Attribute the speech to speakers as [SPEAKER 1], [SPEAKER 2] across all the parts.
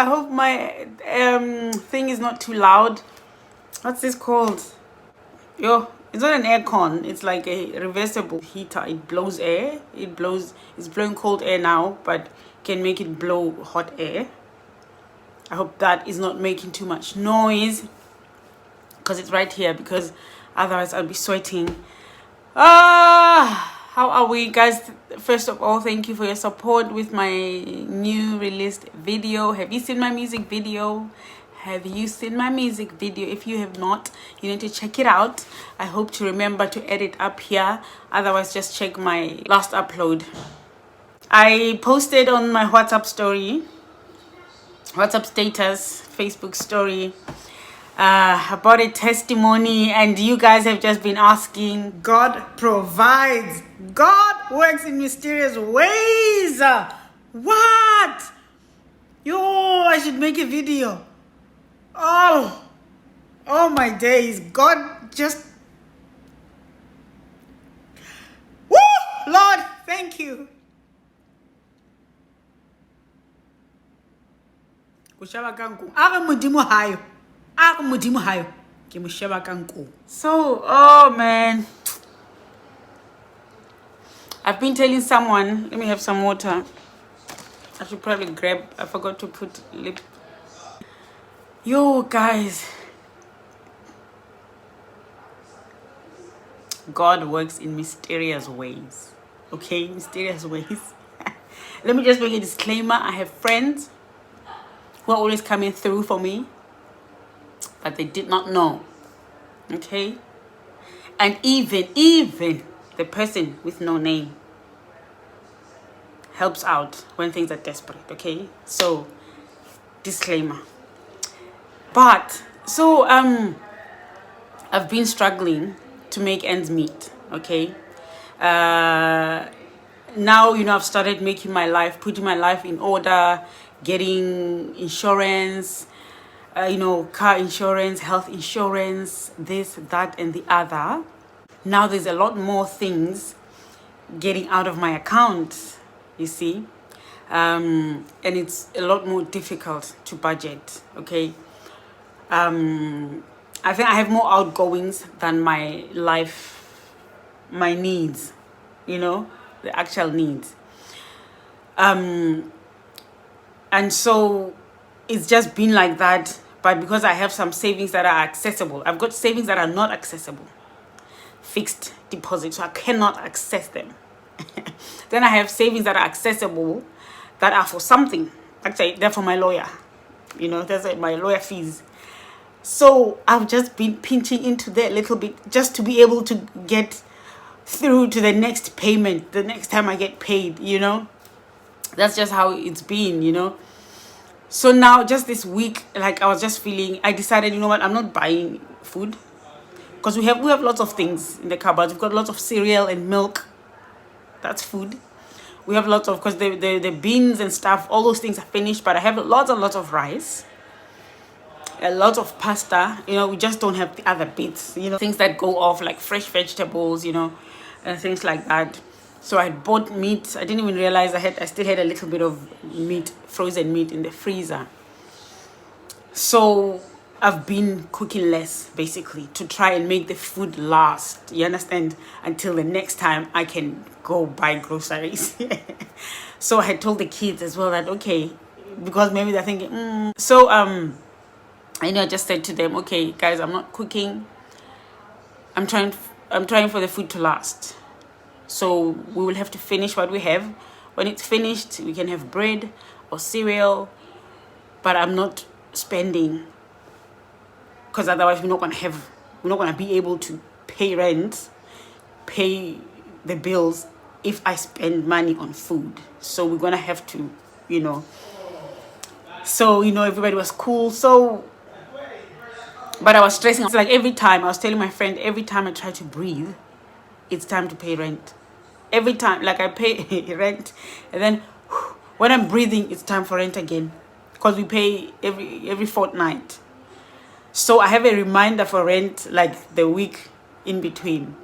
[SPEAKER 1] I hope my thing is not too loud. What's this called? Yo, it's not an aircon. It's like a reversible heater. It blows air. It's blowing cold air now, but can make it blow hot air. I hope that is not making too much noise because it's right here, because otherwise I'll be sweating. How are we, guys? First of all, thank you for your support with my new released video. Have you seen my music video? If you have not, you need to check it out. I hope to remember to edit up here. Otherwise, just check my last upload. I posted on my WhatsApp status, Facebook story, about a testimony, and you guys have just been asking. God provides. God works in mysterious ways. What? Yo, I should make a video. Oh my days. God just... Woo! Lord, thank you. So, oh man, I've been telling someone, let me have some water. I should probably grab, I forgot to put lip. Yo guys, God works in mysterious ways. Okay, mysterious ways. Let me just make a disclaimer. I have friends who are always coming through for me, but they did not know. Okay, and even the person with no name helps out when things are desperate. Okay, so disclaimer. But so I've been struggling to make ends meet. Okay, now I've started putting my life in order, getting insurance, car insurance, health insurance, this, that, and the other. Now there's a lot more things getting out of my account, you see, and it's a lot more difficult to budget. Okay, I think I have more outgoings than my needs, the actual needs. And so it's just been like that. But because I have some savings that are accessible, I've got savings that are not accessible, fixed deposits, so I cannot access them. Then I have savings that are accessible, that are for something. Actually, they're for my lawyer. That's my lawyer fees. So I've just been pinching into that a little bit just to be able to get through to the next payment, the next time I get paid, That's just how it's been, So now, just this week, like I was just feeling, I decided, you know what, I'm not buying food. Because we have lots of things in the cupboard. We've got lots of cereal and milk. That's food. We have lots of, because the beans and stuff, all those things are finished. But I have lots and lots of rice. A lot of pasta. We just don't have the other bits. Things that go off, like fresh vegetables, and things like that. So I bought meat. I didn't even realize I still had a little bit of meat, frozen meat in the freezer. So I've been cooking less, basically, to try and make the food last. You understand? Until the next time I can go buy groceries. So I had told the kids as well that, okay, because maybe they're thinking, So, I just said to them, okay, guys, I'm not cooking. I'm trying for the food to last. So we will have to finish what we have. When it's finished, we can have bread or cereal. But I'm not spending, because otherwise we're not gonna be able to pay rent, pay the bills if I spend money on food. So we're gonna have to, So everybody was cool. So, but I was stressing. It's like every time I was telling my friend, every time I try to breathe, it's time to pay rent. Every time, like I pay rent, and then when I'm breathing, it's time for rent again, because we pay every fortnight. So I have a reminder for rent like the week in between.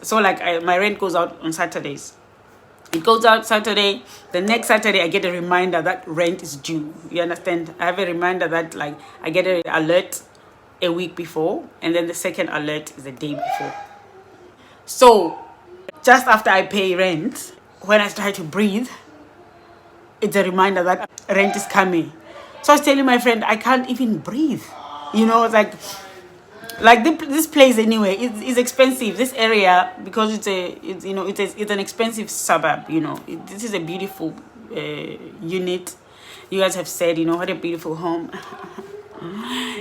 [SPEAKER 1] So like my rent goes out on Saturdays, It goes out Saturday. The next Saturday, I get a reminder that rent is due. You understand? I have a reminder that, like, I get an alert a week before, and then the second alert is the day before. So, just after I pay rent, when I try to breathe, it's a reminder that rent is coming. So I was telling my friend, I can't even breathe. You know, it's like this place anyway is expensive. This area, because it's an expensive suburb. You know, this is a beautiful unit. You guys have said, you know, what a beautiful home.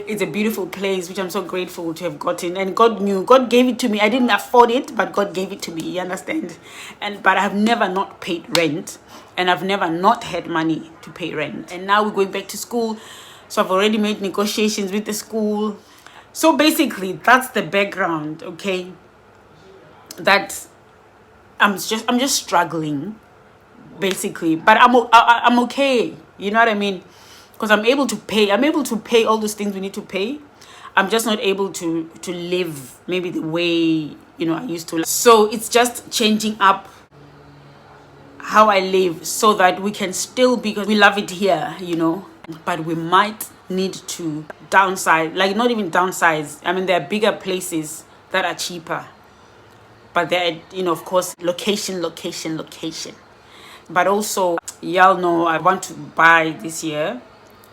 [SPEAKER 1] It's a beautiful place, which I'm so grateful to have gotten. And God gave it to me. I didn't afford it, but God gave it to me. You understand? But I have never not paid rent, and I've never not had money to pay rent. And now we're going back to school, so I've already made negotiations with the school. So basically, that's the background, okay? That I'm just struggling, basically, but I'm okay. You know what I mean? Because I'm able to pay all those things we need to pay. I'm just not able to live maybe the way, you know, I used to. So it's just changing up how I live so that we can still be, because we love it here, you know, but we might need to downsize, like not even downsize. I mean, there are bigger places that are cheaper, but they're, you know, of course, location. But also, y'all know I want to buy this year,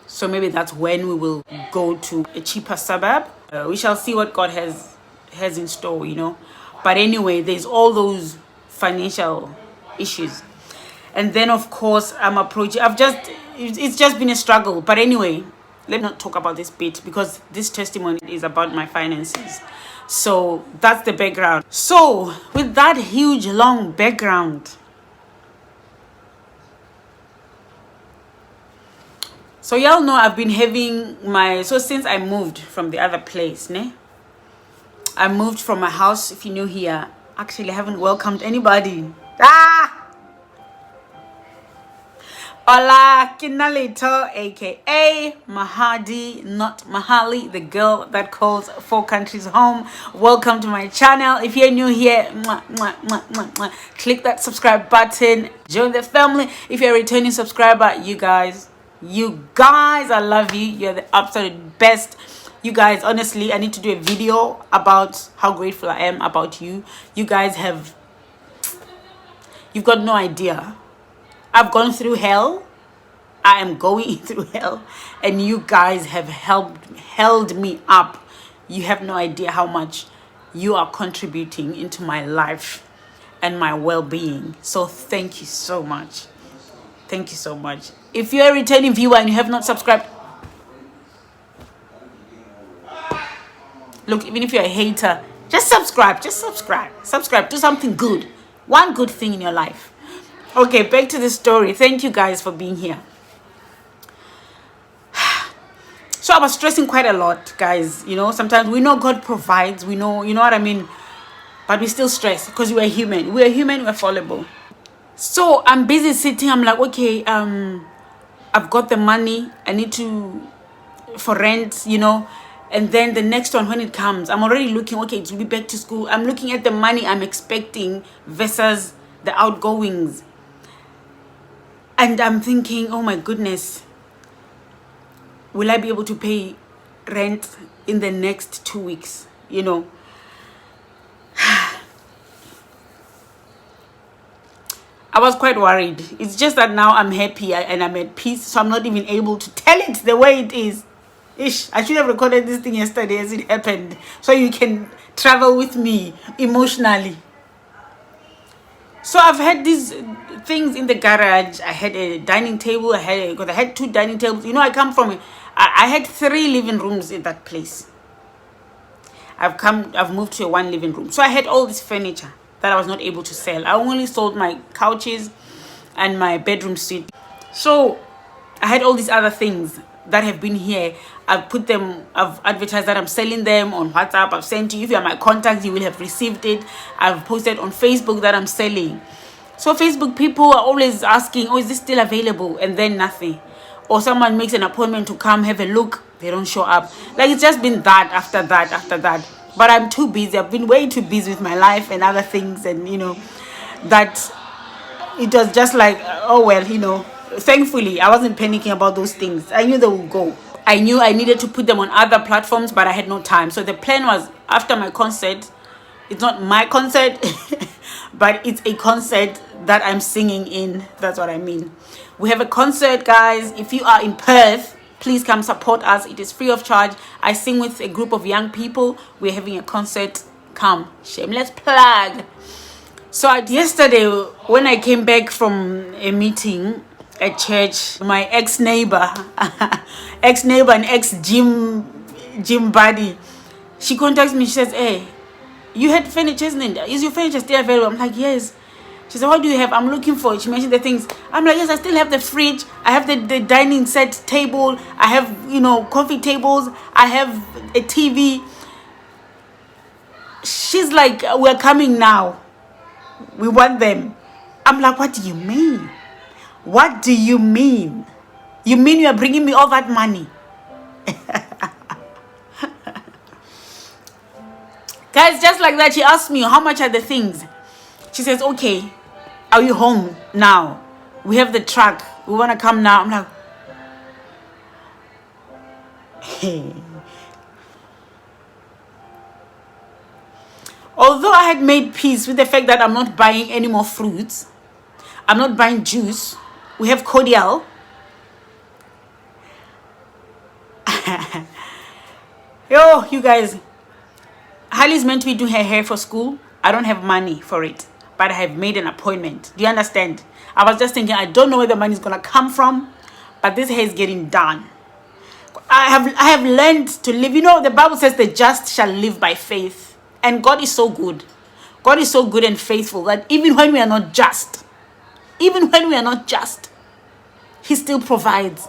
[SPEAKER 1] so maybe that's when we will go to a cheaper suburb. We shall see what God has in store, you know. But anyway, there's all those financial issues. And then, of course, I'm approaching. It's just been a struggle. But anyway, let me not talk about this bit, because this testimony is about my finances. So that's the background. So with that huge, long background, so y'all know I've been having since I moved from the other place, ne? I moved from my house. If you're new here, actually I haven't welcomed anybody. Hola, Kinalito, aka Mahadi, not Mahali, the girl that calls 4 countries home. Welcome to my channel. If you're new here, click that subscribe button, join the family. If you're a returning subscriber, you guys, I love you. You're the absolute best. You guys, honestly, I need to do a video about how grateful I am about you. You guys you've got no idea. I've gone through hell. I am going through hell. And you guys have held me up. You have no idea how much you are contributing into my life and my well-being. So thank you so much. Thank you so much. If you're a returning viewer and you have not subscribed, look, even if you're a hater, just subscribe. Subscribe. Do something good. One good thing in your life. Okay, back to the story. Thank you guys for being here. So I was stressing quite a lot, guys. You know, sometimes we know God provides. We know, you know what I mean? But we still stress because we're human. We're fallible. So I'm busy sitting. I'm like, okay, I've got the money. I need for rent, you know. And then the next one, when it comes, I'm already looking, okay, to be back to school. I'm looking at the money I'm expecting versus the outgoings. And I'm thinking, oh my goodness, will I be able to pay rent in the next 2 weeks? You know, I was quite worried. It's just that now I'm happy and I'm at peace, so I'm not even able to tell it the way it is. I should have recorded this thing yesterday as it happened, so you can travel with me emotionally. So I've had these things in the garage. I had a dining table. I had 2 dining tables. You know, I had 3 living rooms in that place. I've moved to a 1 living room. So I had all this furniture that I was not able to sell. I only sold my couches and my bedroom suite. So I had all these other things that have been here. I've advertised that I'm selling them on WhatsApp. I've sent you. If you are my contacts, you will have received it. I've posted on Facebook that I'm selling. So Facebook people are always asking, oh, is this still available? And then nothing. Or someone makes an appointment to come have a look. They don't show up. Like, it's just been that after that. But I'm too busy. I've been way too busy with my life and other things. And, you know, that it was just like, oh well, thankfully I wasn't panicking about those things. I knew they would go. I knew I needed to put them on other platforms, but I had no time. So the plan was, after my concert, it's not my concert, but it's a concert that I'm singing in. That's what I mean. We have a concert, guys. If you are in Perth, please come support us. It is free of charge. I sing with a group of young people. We're having a concert. Come. Shameless plug. So yesterday, when I came back from a meeting at church, my ex-neighbor and ex-gym buddy, she contacts me. She says, hey, you had furniture, isn't it? Is your furniture still available? I'm like, yes. She said, what do you have? I'm looking for it. She mentioned the things. I'm like, yes, I still have the fridge. I have the dining set table. I have, coffee tables. I have a TV. She's like, we're coming now. We want them. I'm like, what do you mean? What do you mean? You mean you are bringing me all that money? Guys, just like that, she asked me, how much are the things? She says, okay, are you home now? We have the truck. We want to come now. I'm like, hey. Although I had made peace with the fact that I'm not buying any more fruits, I'm not buying juice. We have cordial. Yo, you guys, Hallie's meant to be doing her hair for school. I don't have money for it, but I have made an appointment. Do you understand? I was just thinking, I don't know where the money is going to come from, but this hair is getting done. I have learned to live. The Bible says the just shall live by faith. And God is so good. God is so good and faithful that even when we are not just, He still provides.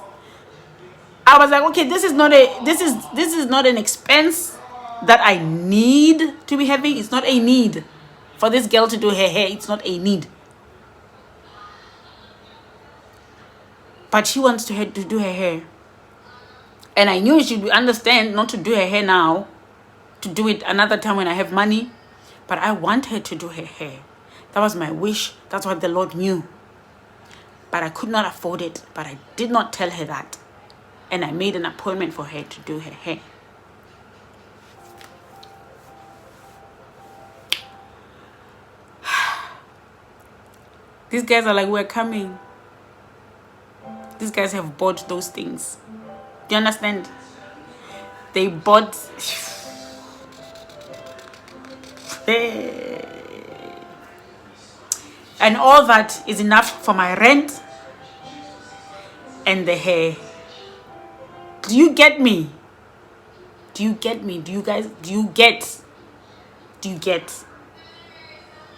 [SPEAKER 1] I was like, okay, this is not an expense that I need to be having. It's not a need for this girl to do her hair. It's not a need. But she wants to do her hair. And I knew she would understand not to do her hair now, to do it another time when I have money. But I want her to do her hair. That was my wish. That's what the Lord knew. But I could not afford it. But I did not tell her that. And I made an appointment for her to do her hair. These guys are like, we're coming. These guys have bought those things. Do you understand? They bought... And all that is enough for my rent and the hair. Do you get me? Do you get me? Do you guys? Do you get? Do you get?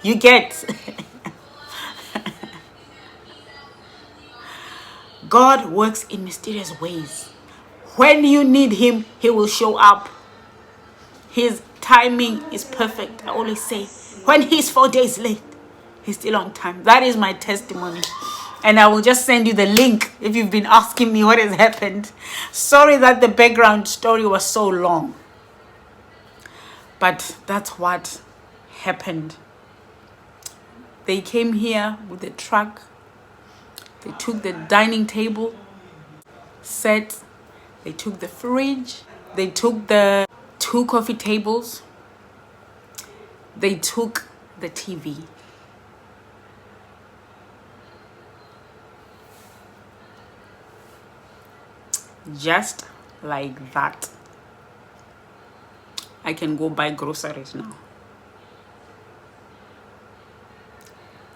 [SPEAKER 1] You get? God works in mysterious ways. When you need Him, He will show up. His timing is perfect. I always say, when He's 4 days late, He's still on time. That is my testimony. And I will just send you the link if you've been asking me what has happened. Sorry that the background story was so long. But that's what happened. They came here with the truck. They took the dining table set. They took the fridge. They took the 2 coffee tables. They took the TV. Just like that, I can go buy groceries now.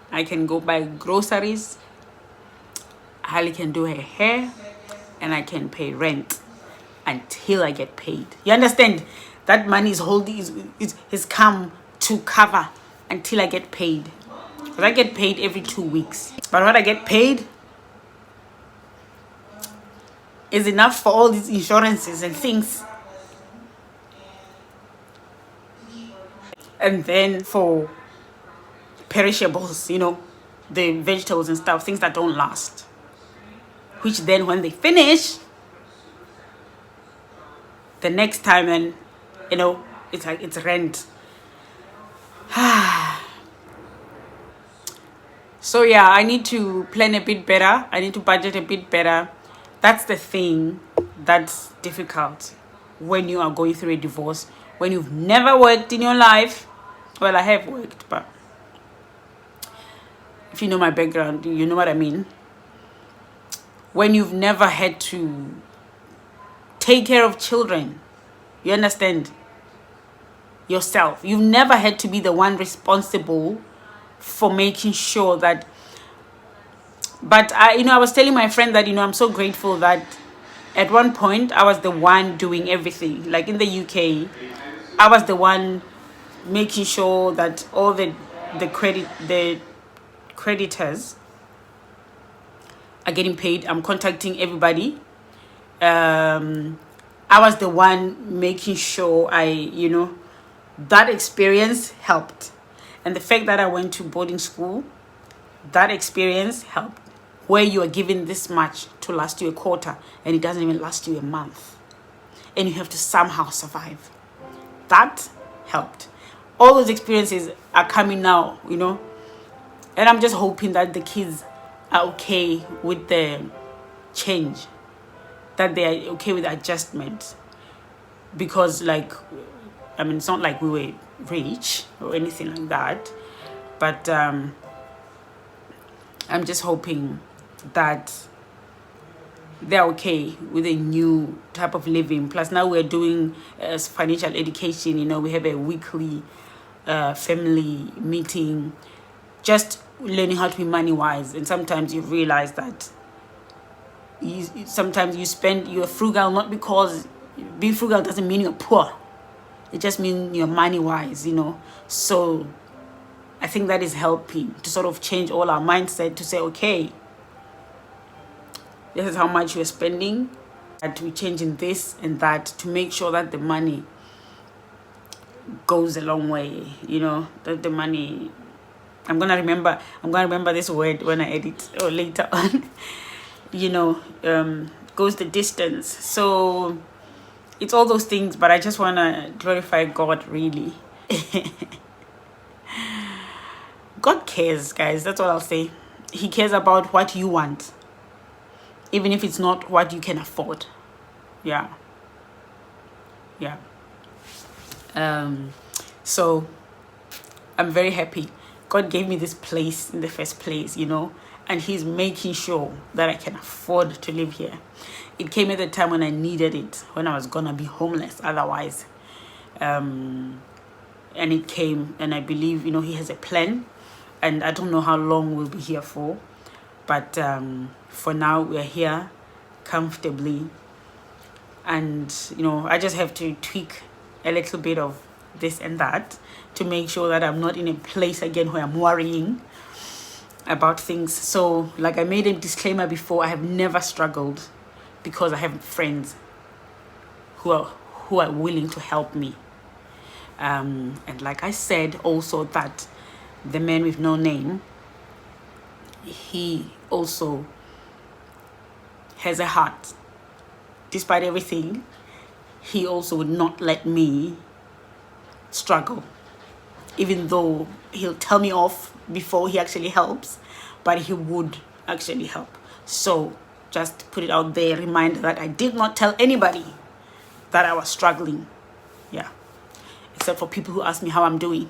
[SPEAKER 1] I can go buy groceries. Hallie can do her hair, and I can pay rent until I get paid. You understand? That money is come to cover until I get paid. Because I get paid every 2 weeks. But what I get paid is enough for all these insurances and things. And then for perishables, the vegetables and stuff, things that don't last. Which then when they finish, the next time, and it's like it's rent. So yeah, I need to plan a bit better. I need to budget a bit better. That's the thing that's difficult when you are going through a divorce, when you've never worked in your life. Well, I have worked, but if you know my background, you know what I mean. When you've never had to take care of children, you understand, yourself. You've never had to be the one responsible for making sure that. But I was telling my friend that, I'm so grateful that at one point I was the one doing everything. Like in the UK, I was the one making sure that all the creditors are getting paid. I'm contacting everybody. I was the one making sure that experience helped. And the fact that I went to boarding school, that experience helped. Where you are given this much to last you a quarter and it doesn't even last you a month. And you have to somehow survive. That helped. All those experiences are coming now, And I'm just hoping that the kids are okay with the change. That they are okay with adjustment. Because it's not like we were rich or anything like that. But I'm just hoping that they're okay with a new type of living. Plus now we're doing financial education. We have a weekly family meeting, just learning how to be money wise. And sometimes you realize that sometimes you're frugal, not because being frugal doesn't mean you're poor. It just means you're money wise, So I think that is helping to sort of change all our mindset to say, okay, this is how much you're spending, and we're changing this and that to make sure that the money goes a long way, that the money, I'm gonna remember this word when I edit or later on, goes the distance. So it's all those things, but I just want to glorify God, really. God cares, guys. That's what I'll say. He cares about what you want, even if it's not what you can afford. Yeah. So I'm very happy. God gave me this place in the first place, and he's making sure that I can afford to live here. It came at the time when I needed it, when I was gonna be homeless otherwise. And it came, and I believe, he has a plan, and I don't know how long we'll be here for, but for now we're here comfortably. And, I just have to tweak a little bit of this and that to make sure that I'm not in a place again where I'm worrying about things. So, like I made a disclaimer before, I have never struggled because I have friends who are willing to help me. And like I said also, that the man with no name, he also has a heart. Despite everything, he also would not let me struggle, even though he'll tell me off before he actually helps, but he would actually help. So just put it out there, reminder that I did not tell anybody that I was struggling. Yeah, except for people who ask me how I'm doing.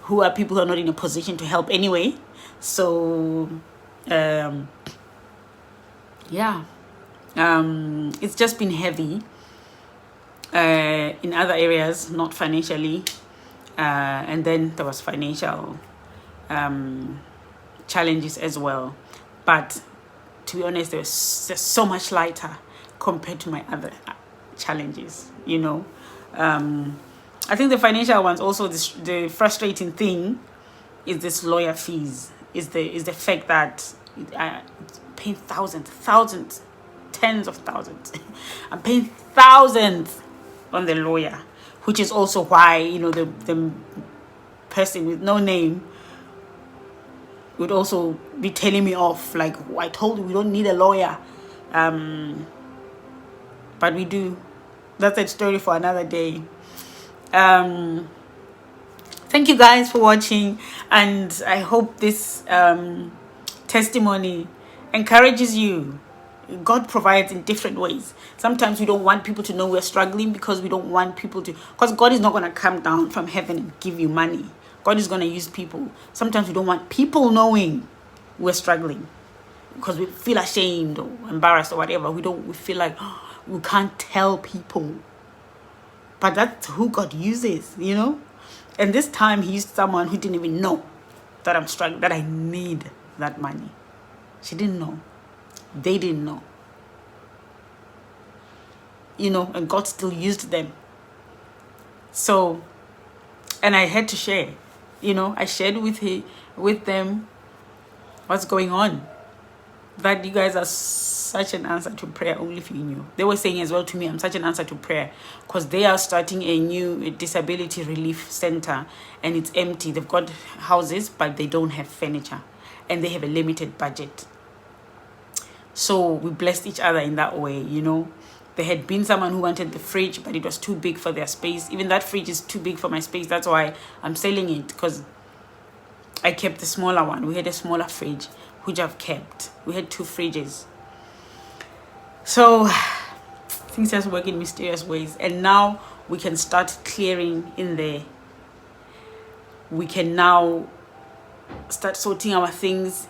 [SPEAKER 1] Who are people who are not in a position to help anyway. So it's just been heavy in other areas, not financially, and then there was financial challenges as well, but to be honest, there's so much lighter compared to my other challenges. I think the financial ones also, the frustrating thing is this lawyer fees, is the fact that it's paying thousands, tens of thousands. I'm paying thousands on the lawyer, which is also why the person with no name would also be telling me off, like, I told you we don't need a lawyer, but we do. That's a story for another day. The thank you guys for watching, and I hope this testimony encourages you. God provides in different ways. Sometimes we don't want people to know we're struggling because we don't want people to, because God is not going to come down from heaven and give you money. God is going to use people. Sometimes we don't want people knowing we're struggling because we feel ashamed or embarrassed or whatever. We feel like, oh, we can't tell people. But that's who God uses, you know. And this time he used someone who didn't even know that I'm struggling, that I need that money. She didn't know. They didn't know. You know, and God still used them. So, and I had to share. You know, I shared with them what's going on. That you guys are such an answer to prayer, only if you knew. They were saying as well to me, I'm such an answer to prayer, because they are starting a new disability relief center and it's empty. They've got houses, but they don't have furniture and they have a limited budget. So we blessed each other in that way, you know. There had been someone who wanted the fridge, but it was too big for their space. Even that fridge is too big for my space. That's why I'm selling it, because I kept the smaller one. We had a smaller fridge, which I've kept. We had 2 fridges. So things just work in mysterious ways. And now we can start clearing in there. We can now start sorting our things,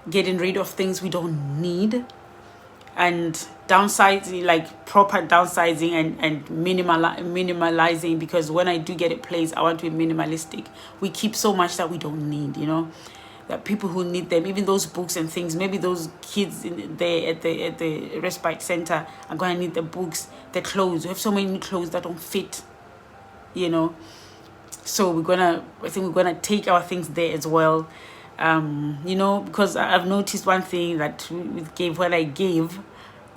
[SPEAKER 1] getting rid of things we don't need, and downsizing, like proper downsizing and minimalizing, because when I do get a place, I want to be minimalistic. We keep so much that we don't need, you know, that people who need them, even those books and things, maybe those kids in there at the respite center are going to need the books, the clothes. We have so many clothes that don't fit, you know. So I think we're gonna take our things there as well. You know, because I've noticed one thing that when I give,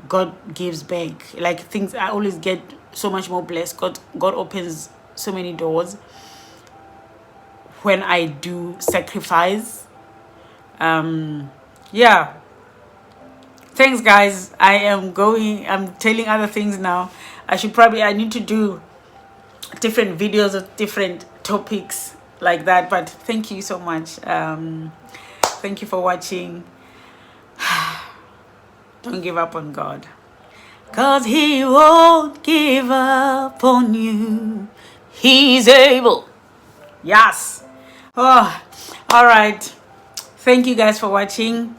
[SPEAKER 1] God gives back. Like things, I always get so much more blessed. God opens so many doors when I do sacrifice. Yeah. Thanks, guys. I'm telling other things now. I need to do different videos of different topics like that, but thank you so much. Thank you for watching. Don't give up on God, cause he won't give up on you. He's able. Yes. Oh, all right. Thank you guys for watching.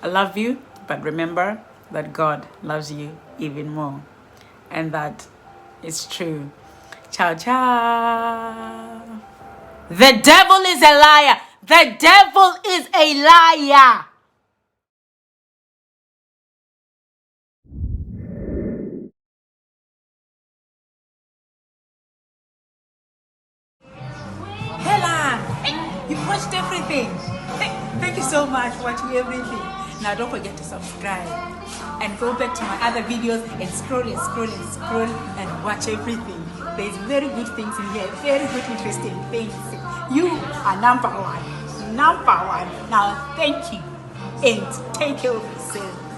[SPEAKER 1] I love you, but remember that God loves you even more, and that is true. Ciao, ciao. The devil is a liar. The devil is a liar. Hella, you watched everything. Thank you so much for watching everything. Now don't forget to subscribe and go back to my other videos and scroll and scroll and scroll and watch everything. There's very good things in here, very good interesting things. You are number one. Now thank you and take care of yourself.